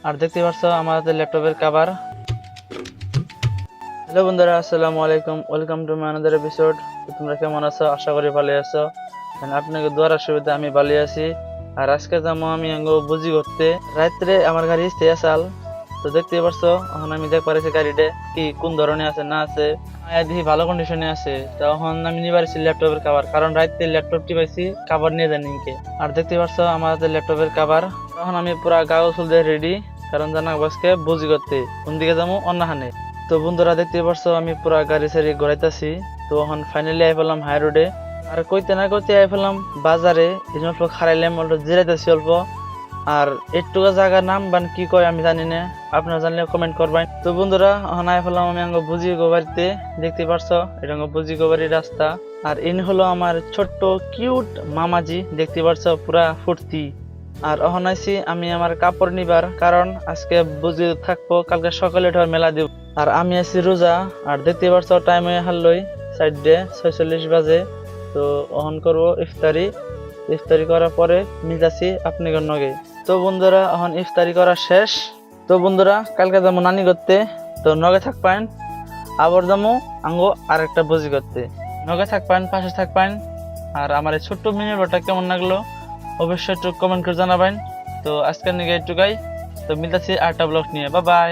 আর দেখতে পাচ্ছ আমাদের ল্যাপটপের কভার। হ্যালো বন্ধুরা, আসসালামু আলাইকুম, welcome to my another episode. তো তোমরা কেমন আছো? আশা করি ভালো আছো। আপনাকে দোয়ার সুবিধা আমি ভালো আছি। আর আজকে যাবো আমি বুঝি করতে রাত্রে আমার গাড়ি স্টে আসাল। তো দেখতে পারছো এখন আমি দেখ পারছি গাড়িটা কি কোন ধরনের আছে না আছে। দেখি ভালো কন্ডিশনে আছে। তখন আমি নিয়ে পারছি ল্যাপটপের কভার, কারণ রাত্রে ল্যাপটপটি পাইছি কভার নিয়ে জানি কে। আর দেখতে পারছো আমাদের ল্যাপটপের কভার। তখন আমি পুরা কাগজ ফুলতে রেডি, কারণ জানা বসকে বুঝি করতে কোন দিকে যাবো অন্যখানে। তো বন্ধুরা দেখতে পারছো আমি পুরা গাড়ি সারি ঘোরাইতেছি। তো এখন ফাইনালি আই পেলাম হাই রোডে। আর কইতে না কইতে আই পেলাম বাজারে। অল্প খারাইলাম, অল্প জিরাইতেছি অল্প। আর একটু জায়গার নাম বান কি কয় আমি জানি না, আপনারা জানলে কমেন্ট করবেন। তো বন্ধুরা এখন আই পেলাম আমি বুঝি গোবাড়িতে। দেখতে পারছো এটা বুঝি গোবাড়ির রাস্তা। আর ইন হলো আমার ছোট্ট কিউট মামাজি, দেখতে পারছো পুরা ফুর্তি। আর এখন আইছি আমি আমার কাপড় নিবার, কারণ আজকে বুঝি থাকবো, কালকে সকালে ওঠার মেলা দিব। আর আমি আছি রোজা। আর দেখতে পারছো টাইম হয়ে হারলই 4:46 বাজে। তো অন করবো ইফতারি। ইফতারি করার পরে মিলাছি আপনাদের নগে। তো বন্ধুরা এখন ইফতারি করা শেষ। তো বন্ধুরা কালকে যাবো নানি করতে, তো নগে থাকবেন। আবার যাবো আঙ্গো আর একটা বুঝি করতে, নগে থাকবেন, পাশে থাকবেন। আর আমার এই ছোট্ট মিনি ব্লগটা কেমন লাগলো অবশ্যই একটু কমেন্ট করে জানাবেন। তো আজকের নিয়ে একটুকাই। তো মিলতেছি আরেকটা ব্লগ নিয়ে। Bye bye.